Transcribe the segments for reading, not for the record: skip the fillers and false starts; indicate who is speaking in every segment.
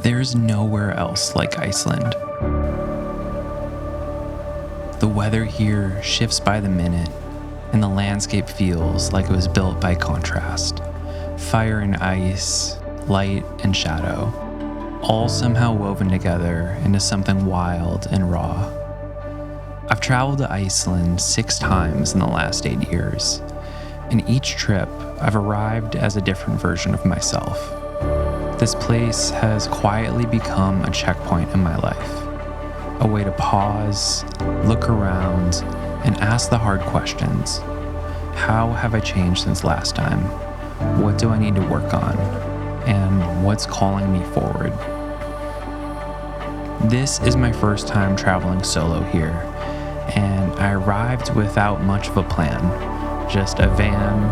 Speaker 1: There's nowhere else like Iceland. The weather here shifts by the minute, and the landscape feels like it was built by contrast. Fire and ice, light and shadow, all somehow woven together into something wild and raw. I've traveled to Iceland 6 times in the last 8 years. In each trip, I've arrived as a different version of myself. This place has quietly become a checkpoint in my life, a way to pause, look around, and ask the hard questions. How have I changed since last time? What do I need to work on? And what's calling me forward? This is my first time traveling solo here, and I arrived without much of a plan. Just a van,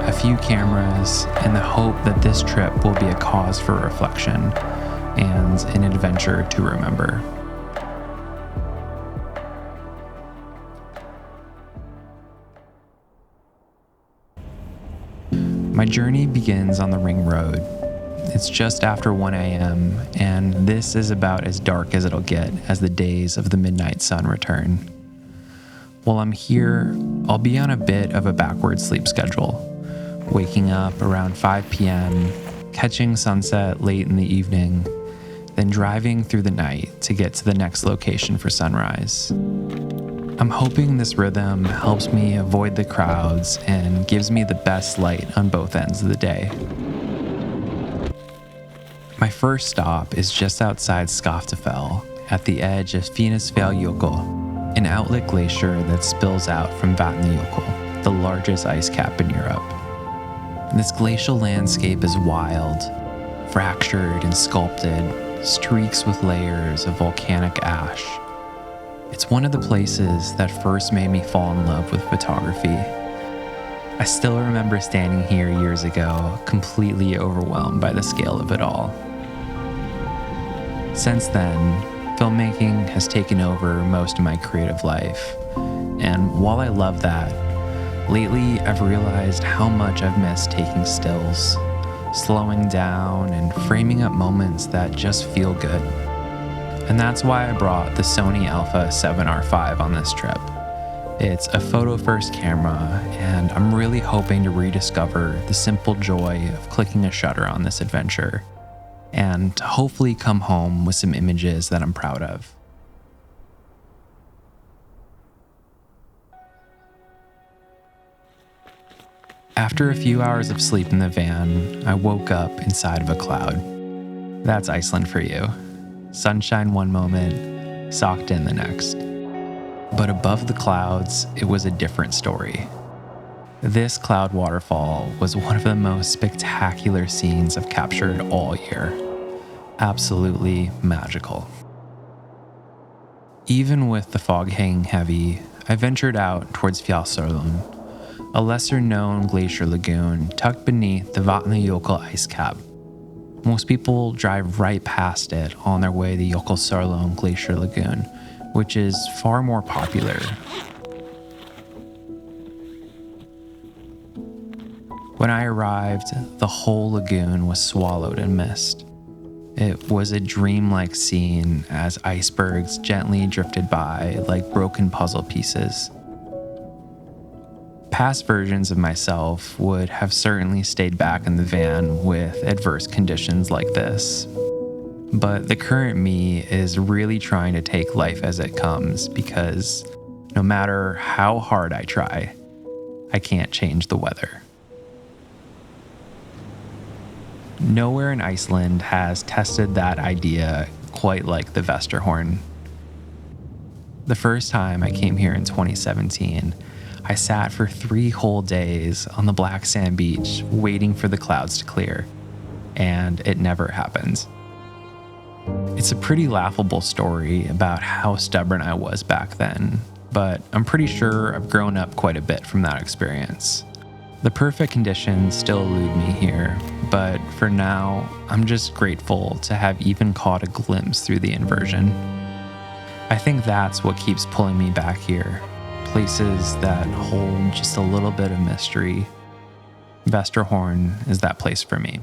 Speaker 1: a few cameras, and the hope that this trip will be a cause for reflection and an adventure to remember. My journey begins on the Ring Road. It's just after 1 a.m., and this is about as dark as it'll get as the days of the midnight sun return. While I'm here, I'll be on a bit of a backward sleep schedule, waking up around 5 p.m., catching sunset late in the evening, then driving through the night to get to the next location for sunrise. I'm hoping this rhythm helps me avoid the crowds and gives me the best light on both ends of the day. My first stop is just outside Skogafos at the edge of Hifos, an outlet glacier that spills out from Vatnajökull, the largest ice cap in Europe. This glacial landscape is wild, fractured and sculpted, streaks with layers of volcanic ash. It's one of the places that first made me fall in love with photography. I still remember standing here years ago, completely overwhelmed by the scale of it all. Since then, filmmaking has taken over most of my creative life, and while I love that, lately I've realized how much I've missed taking stills, slowing down and framing up moments that just feel good. And that's why I brought the Sony A7R V on this trip. It's a photo-first camera, and I'm really hoping to rediscover the simple joy of clicking a shutter on this adventure, and hopefully come home with some images that I'm proud of. After a few hours of sleep in the van, I woke up inside of a cloud. That's Iceland for you. Sunshine one moment, socked in the next. But above the clouds, it was a different story. This cloud waterfall was one of the most spectacular scenes I've captured all year. Absolutely magical. Even with the fog hanging heavy, I ventured out towards Vestrahorn, a lesser-known glacier lagoon tucked beneath the Vatnajökull ice cap. Most people drive right past it on their way to Jökulsárlón Glacier Lagoon, which is far more popular. When I arrived, the whole lagoon was swallowed in mist. It was a dreamlike scene as icebergs gently drifted by like broken puzzle pieces. Past versions of myself would have certainly stayed back in the van with adverse conditions like this. But the current me is really trying to take life as it comes because no matter how hard I try, I can't change the weather. Nowhere in Iceland has tested that idea quite like the Vestrahorn. The first time I came here in 2017, I sat for 3 whole days on the black sand beach waiting for the clouds to clear, and it never happened. It's a pretty laughable story about how stubborn I was back then, but I'm pretty sure I've grown up quite a bit from that experience. The perfect conditions still elude me here, but for now, I'm just grateful to have even caught a glimpse through the inversion. I think that's what keeps pulling me back here. Places that hold just a little bit of mystery. Vestrahorn is that place for me.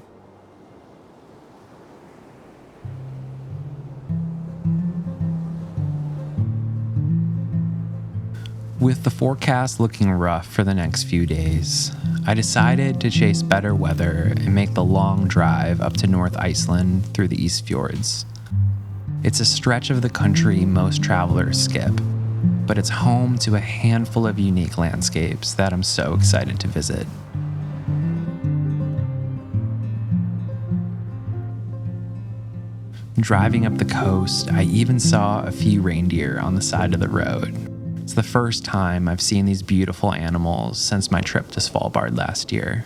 Speaker 1: With the forecast looking rough for the next few days, I decided to chase better weather and make the long drive up to North Iceland through the East Fjords. It's a stretch of the country most travelers skip, but it's home to a handful of unique landscapes that I'm so excited to visit. Driving up the coast, I even saw a few reindeer on the side of the road. It's the first time I've seen these beautiful animals since my trip to Svalbard last year.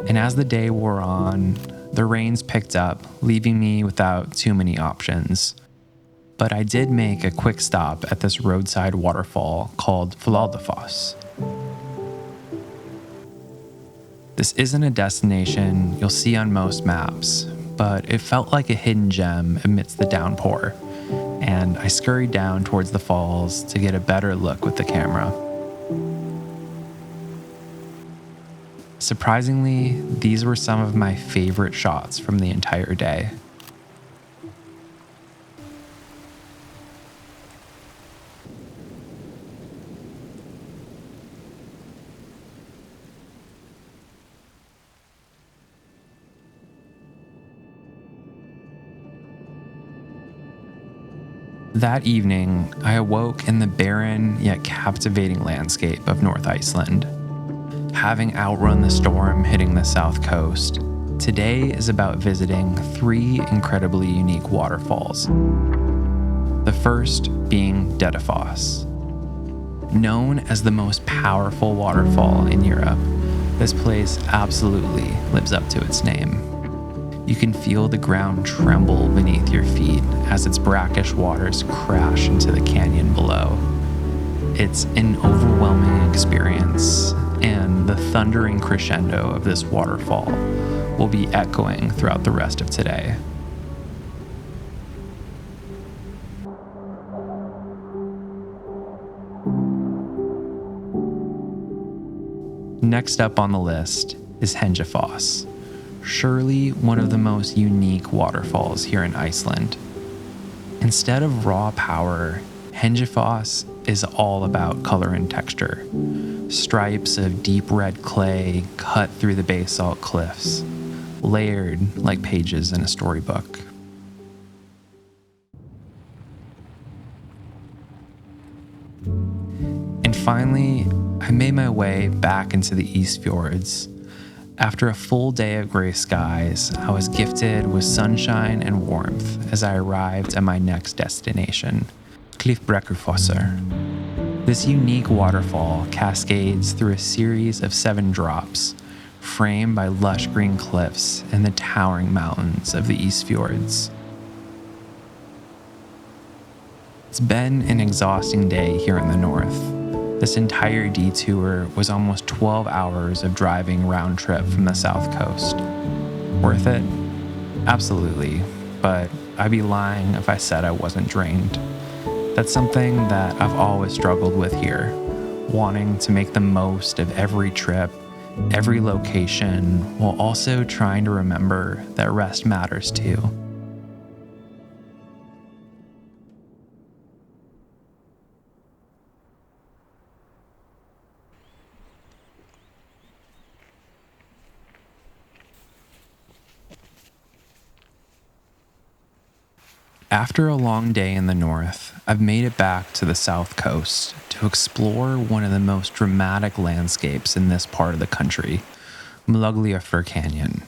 Speaker 1: And as the day wore on, the rains picked up, leaving me without too many options. But I did make a quick stop at this roadside waterfall called Skogafos. This isn't a destination you'll see on most maps, but it felt like a hidden gem amidst the downpour, and I scurried down towards the falls to get a better look with the camera. Surprisingly, these were some of my favorite shots from the entire day. That evening, I awoke in the barren yet captivating landscape of North Iceland. Having outrun the storm hitting the south coast, today is about visiting 3 incredibly unique waterfalls. The first being Skogafos. Known as the most powerful waterfall in Europe, this place absolutely lives up to its name. You can feel the ground tremble beneath your feet as its brackish waters crash into the canyon below. It's an overwhelming experience, and the thundering crescendo of this waterfall will be echoing throughout the rest of today. Next up on the list is Hifos. Surely one of the most unique waterfalls here in Iceland. Instead of raw power, Hifos is all about color and texture. Stripes of deep red clay cut through the basalt cliffs, layered like pages in a storybook. And finally, I made my way back into the East Fjords. After a full day of gray skies, I was gifted with sunshine and warmth as I arrived at my next destination, Skogafos. This unique waterfall cascades through a series of 7 drops, framed by lush green cliffs and the towering mountains of the East Fjords. It's been an exhausting day here in the north. This entire detour was almost 12 hours of driving round trip from the south coast. Worth it? Absolutely, but I'd be lying if I said I wasn't drained. That's something that I've always struggled with here, wanting to make the most of every trip, every location, while also trying to remember that rest matters too. After a long day in the north, I've made it back to the south coast to explore one of the most dramatic landscapes in this part of the country, Loneliest Canyon.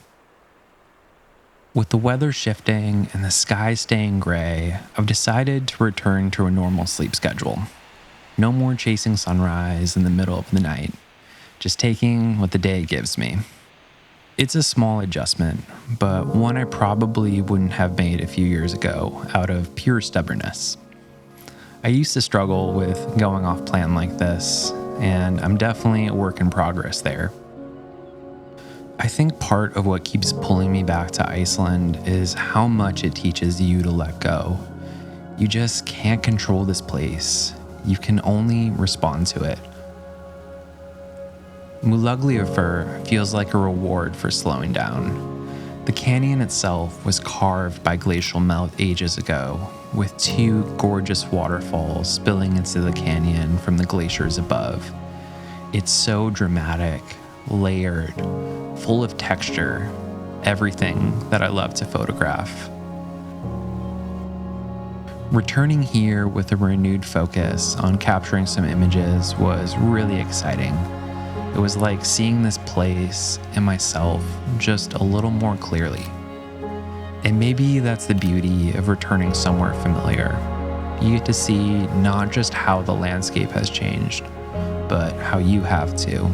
Speaker 1: With the weather shifting and the sky staying gray, I've decided to return to a normal sleep schedule. No more chasing sunrise in the middle of the night, just taking what the day gives me. It's a small adjustment, but one I probably wouldn't have made a few years ago out of pure stubbornness. I used to struggle with going off plan like this, and I'm definitely a work in progress there. I think part of what keeps pulling me back to Iceland is how much it teaches you to let go. You just can't control this place. You can only respond to it. Skogafos feels like a reward for slowing down. The canyon itself was carved by glacial melt ages ago, with two gorgeous waterfalls spilling into the canyon from the glaciers above. It's so dramatic, layered, full of texture, everything that I love to photograph. Returning here with a renewed focus on capturing some images was really exciting. It was like seeing this place and myself just a little more clearly. And maybe that's the beauty of returning somewhere familiar. You get to see not just how the landscape has changed, but how you have too.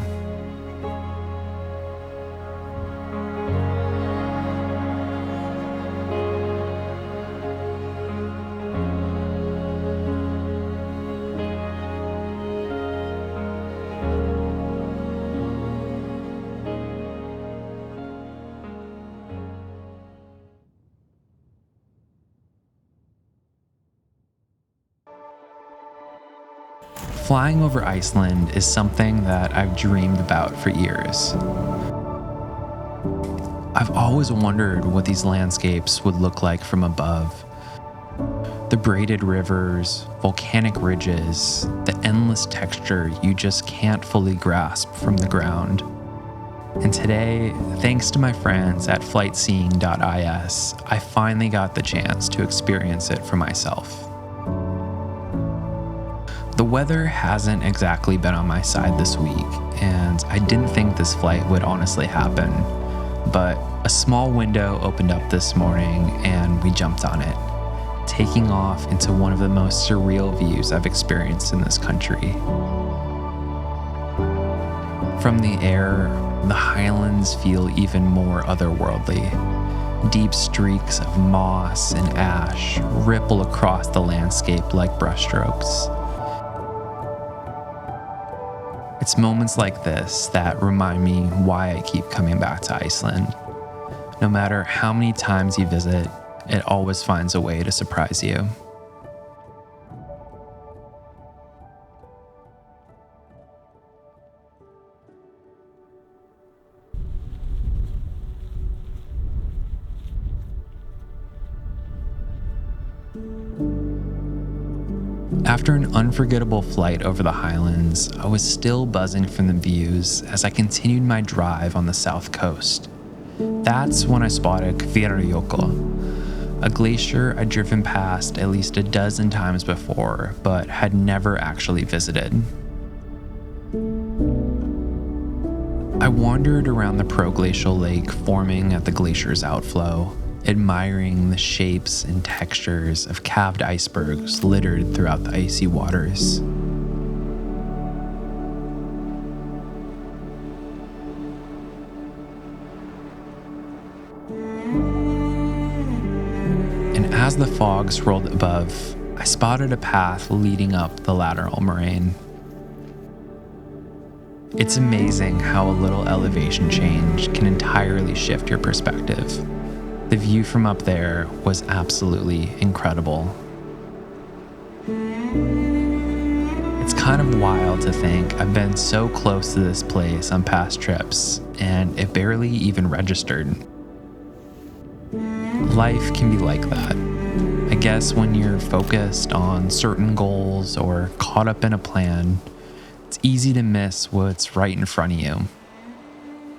Speaker 1: Flying over Iceland is something that I've dreamed about for years. I've always wondered what these landscapes would look like from above. The braided rivers, volcanic ridges, the endless texture you just can't fully grasp from the ground. And today, thanks to my friends at flightseeing.is, I finally got the chance to experience it for myself. The weather hasn't exactly been on my side this week, and I didn't think this flight would honestly happen, but a small window opened up this morning and we jumped on it, taking off into one of the most surreal views I've experienced in this country. From the air, the highlands feel even more otherworldly. Deep streaks of moss and ash ripple across the landscape like brushstrokes. It's moments like this that remind me why I keep coming back to Iceland. No matter how many times you visit, it always finds a way to surprise you. After an unforgettable flight over the Highlands, I was still buzzing from the views as I continued my drive on the south coast. That's when I spotted Vestrahorn, a glacier I'd driven past at least a dozen times before, but had never actually visited. I wandered around the proglacial lake forming at the glacier's outflow, admiring the shapes and textures of calved icebergs littered throughout the icy waters. And as the fog swirled above, I spotted a path leading up the lateral moraine. It's amazing how a little elevation change can entirely shift your perspective. The view from up there was absolutely incredible. It's kind of wild to think I've been so close to this place on past trips, and it barely even registered. Life can be like that. I guess when you're focused on certain goals or caught up in a plan, it's easy to miss what's right in front of you.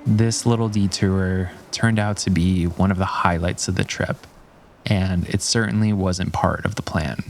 Speaker 1: This little detour turned out to be one of the highlights of the trip, and it certainly wasn't part of the plan.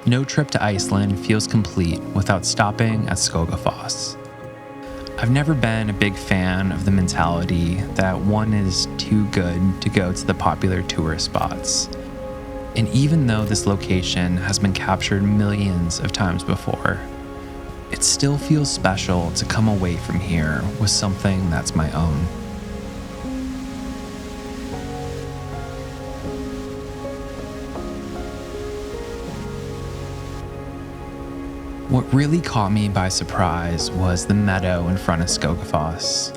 Speaker 1: No trip to Iceland feels complete without stopping at Skogafos. I've never been a big fan of the mentality that one is too good to go to the popular tourist spots. And even though this location has been captured millions of times before, it still feels special to come away from here with something that's my own. What really caught me by surprise was the meadow in front of Skogafos.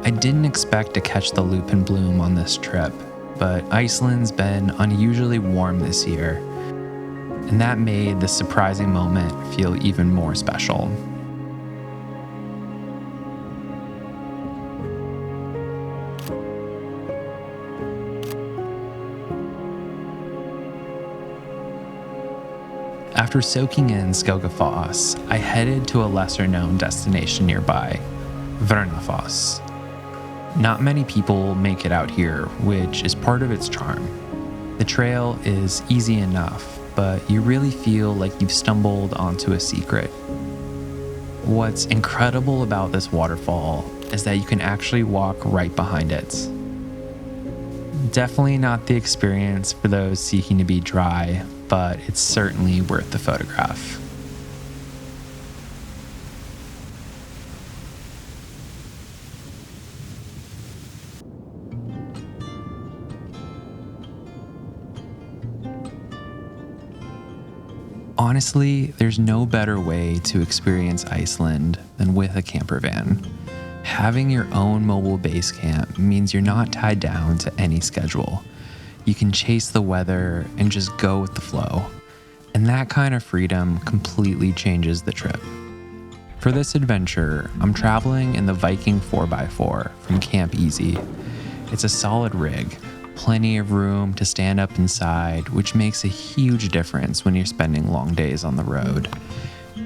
Speaker 1: I didn't expect to catch the lupin bloom on this trip, but Iceland's been unusually warm this year, and that made the surprising moment feel even more special. After soaking in Skogafos, I headed to a lesser-known destination nearby, Vestrahorn. Not many people make it out here, which is part of its charm. The trail is easy enough, but you really feel like you've stumbled onto a secret. What's incredible about this waterfall is that you can actually walk right behind it. Definitely not the experience for those seeking to be dry, but it's certainly worth the photograph. Honestly, there's no better way to experience Iceland than with a camper van. Having your own mobile base camp means you're not tied down to any schedule. You can chase the weather and just go with the flow. And that kind of freedom completely changes the trip. For this adventure, I'm traveling in the Viking 4x4 from Camp Easy. It's a solid rig, plenty of room to stand up inside, which makes a huge difference when you're spending long days on the road.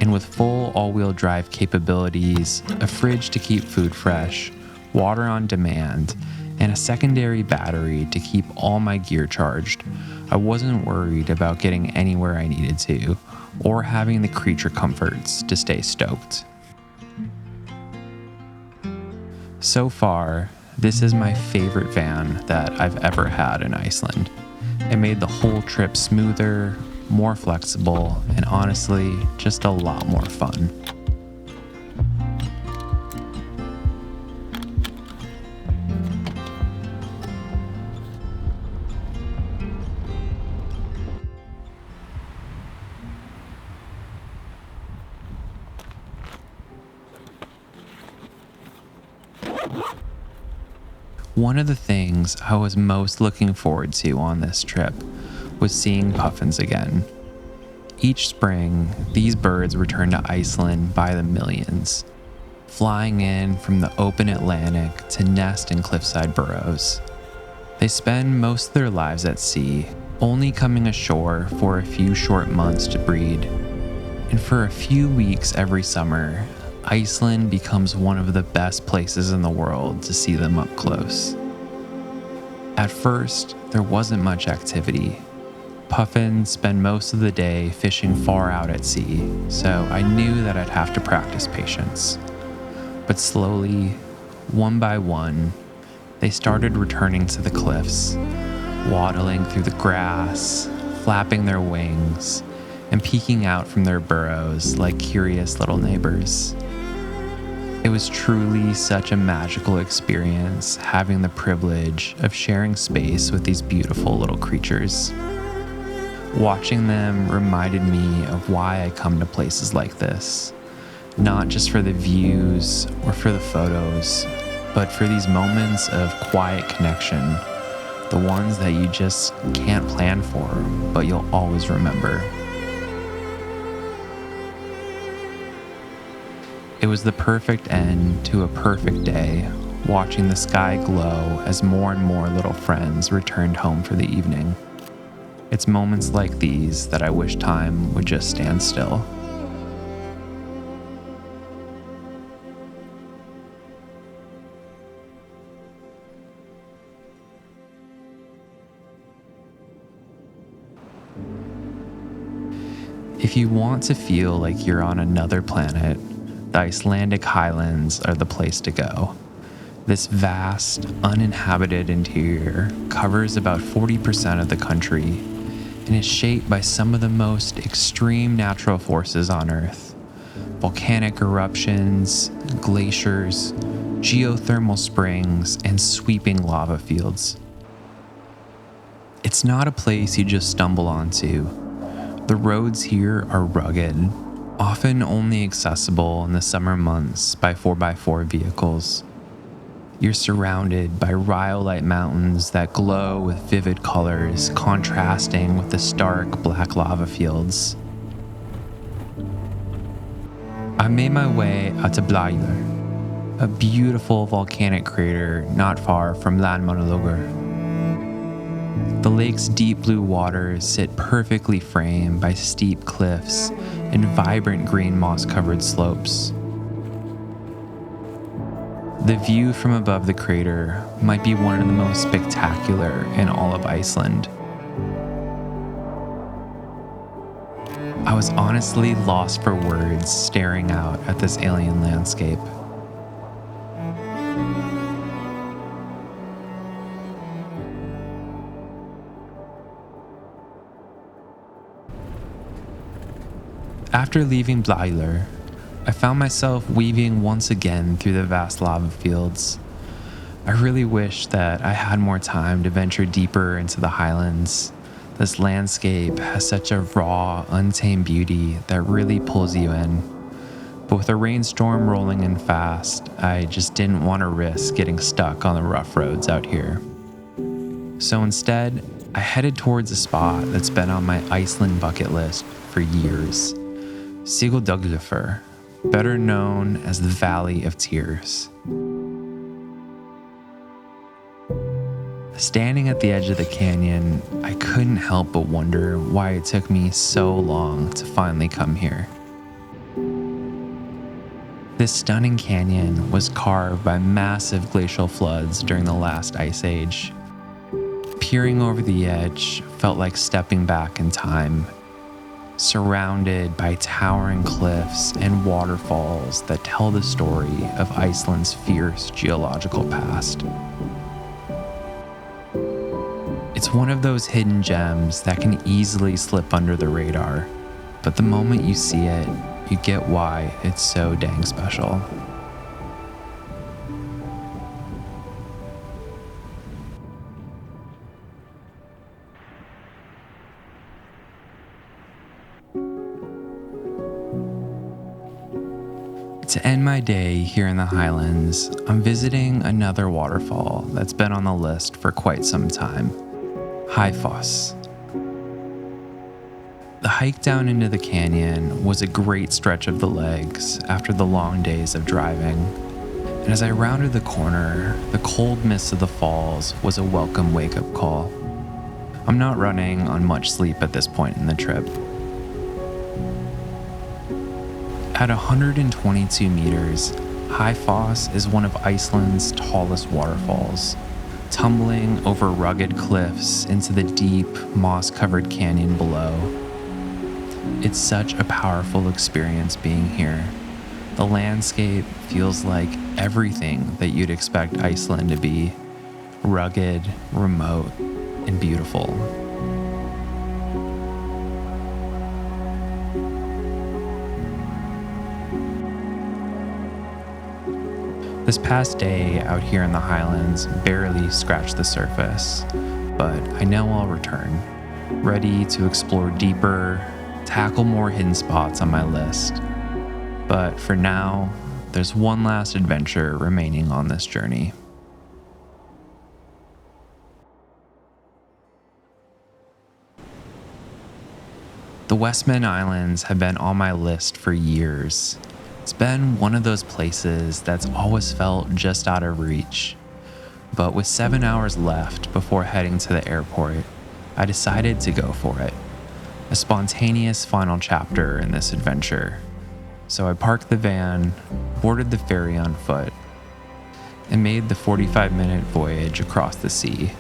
Speaker 1: And with full all-wheel drive capabilities, a fridge to keep food fresh, water on demand, and a secondary battery to keep all my gear charged, I wasn't worried about getting anywhere I needed to, or having the creature comforts to stay stoked. So far, this is my favorite van that I've ever had in Iceland. It made the whole trip smoother, more flexible, and honestly, just a lot more fun. One of the things I was most looking forward to on this trip was seeing puffins again. Each spring, these birds return to Iceland by the millions, flying in from the open Atlantic to nest in cliffside burrows. They spend most of their lives at sea, only coming ashore for a few short months to breed. And for a few weeks every summer, Iceland becomes one of the best places in the world to see them up close. At first, there wasn't much activity. Puffins spend most of the day fishing far out at sea, so I knew that I'd have to practice patience. But slowly, one by one, they started returning to the cliffs, waddling through the grass, flapping their wings, and peeking out from their burrows like curious little neighbors. It was truly such a magical experience having the privilege of sharing space with these beautiful little creatures. Watching them reminded me of why I come to places like this, not just for the views or for the photos, but for these moments of quiet connection, the ones that you just can't plan for, but you'll always remember. It was the perfect end to a perfect day, watching the sky glow as more and more little friends returned home for the evening. It's moments like these that I wish time would just stand still. If you want to feel like you're on another planet, the Icelandic Highlands are the place to go. This vast, uninhabited interior covers about 40% of the country and is shaped by some of the most extreme natural forces on Earth. Volcanic eruptions, glaciers, geothermal springs, and sweeping lava fields. It's not a place you just stumble onto. The roads here are rugged, often only accessible in the summer months by 4x4 vehicles. You're surrounded by rhyolite mountains that glow with vivid colors, contrasting with the stark black lava fields. I made my way out to Blæjar, a beautiful volcanic crater not far from Langisjór. The lake's deep blue waters sit perfectly framed by steep cliffs and vibrant green moss-covered slopes. The view from above the crater might be one of the most spectacular in all of Iceland. I was honestly lost for words staring out at this alien landscape. After leaving Blæjar, I found myself weaving once again through the vast lava fields. I really wish that I had more time to venture deeper into the highlands. This landscape has such a raw, untamed beauty that really pulls you in. But with a rainstorm rolling in fast, I just didn't want to risk getting stuck on the rough roads out here. So instead, I headed towards a spot that's been on my Iceland bucket list for years. Sigöldugljúfur, better known as the Valley of Tears. Standing at the edge of the canyon, I couldn't help but wonder why it took me so long to finally come here. This stunning canyon was carved by massive glacial floods during the last ice age. Peering over the edge felt like stepping back in time, surrounded by towering cliffs and waterfalls that tell the story of Iceland's fierce geological past. It's one of those hidden gems that can easily slip under the radar, but the moment you see it, you get why it's so dang special. To end my day here in the Highlands, I'm visiting another waterfall that's been on the list for quite some time, Hifos. The hike down into the canyon was a great stretch of the legs after the long days of driving, and as I rounded the corner, the cold mist of the falls was a welcome wake-up call. I'm not running on much sleep at this point in the trip. At 122 meters, Hifos is one of Iceland's tallest waterfalls, tumbling over rugged cliffs into the deep, moss-covered canyon below. It's such a powerful experience being here. The landscape feels like everything that you'd expect Iceland to be: rugged, remote, and beautiful. This past day out here in the Highlands barely scratched the surface, but I know I'll return, ready to explore deeper, tackle more hidden spots on my list. But for now, there's one last adventure remaining on this journey. The Westman Islands have been on my list for years. It's been one of those places that's always felt just out of reach. But with 7 hours left before heading to the airport, I decided to go for it. A spontaneous final chapter in this adventure. So I parked the van, boarded the ferry on foot, and made the 45-minute voyage across the sea.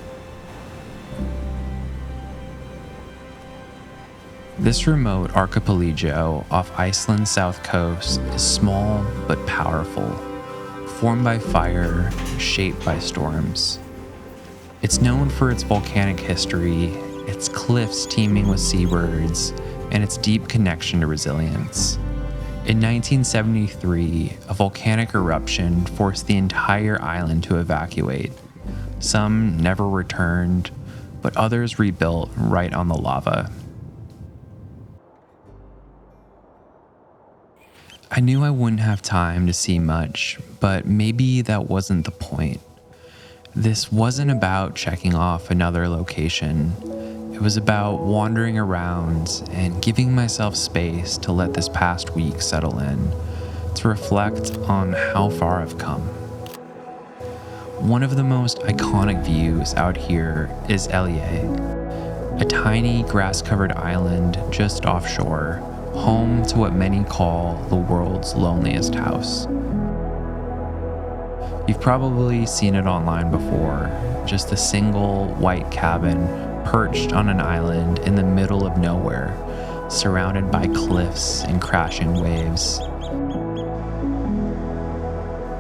Speaker 1: This remote archipelago off Iceland's south coast is small but powerful, formed by fire, shaped by storms. It's known for its volcanic history, its cliffs teeming with seabirds, and its deep connection to resilience. In 1973, a volcanic eruption forced the entire island to evacuate. Some never returned, but others rebuilt right on the lava. I knew I wouldn't have time to see much, but maybe that wasn't the point. This wasn't about checking off another location. It was about wandering around and giving myself space to let this past week settle in, to reflect on how far I've come. One of the most iconic views out here is Elje, a tiny grass-covered island just offshore, home to what many call the world's loneliest house. You've probably seen it online before, just a single white cabin perched on an island in the middle of nowhere, surrounded by cliffs and crashing waves.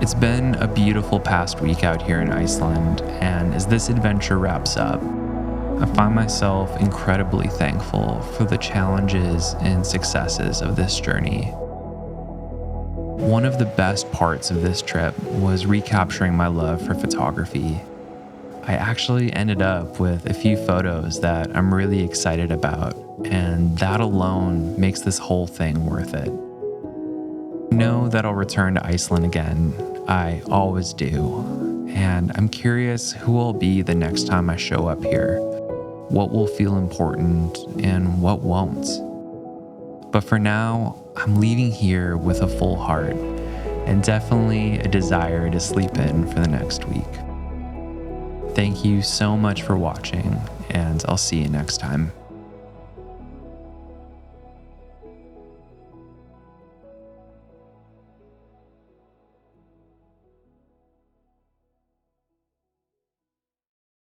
Speaker 1: It's been a beautiful past week out here in Iceland, and as this adventure wraps up, I find myself incredibly thankful for the challenges and successes of this journey. One of the best parts of this trip was recapturing my love for photography. I actually ended up with a few photos that I'm really excited about, and that alone makes this whole thing worth it. I know that I'll return to Iceland again. I always do. And I'm curious who will be the next time I show up here, what will feel important and what won't. But for now, I'm leaving here with a full heart and definitely a desire to sleep in for the next week. Thank you so much for watching, and I'll see you next time.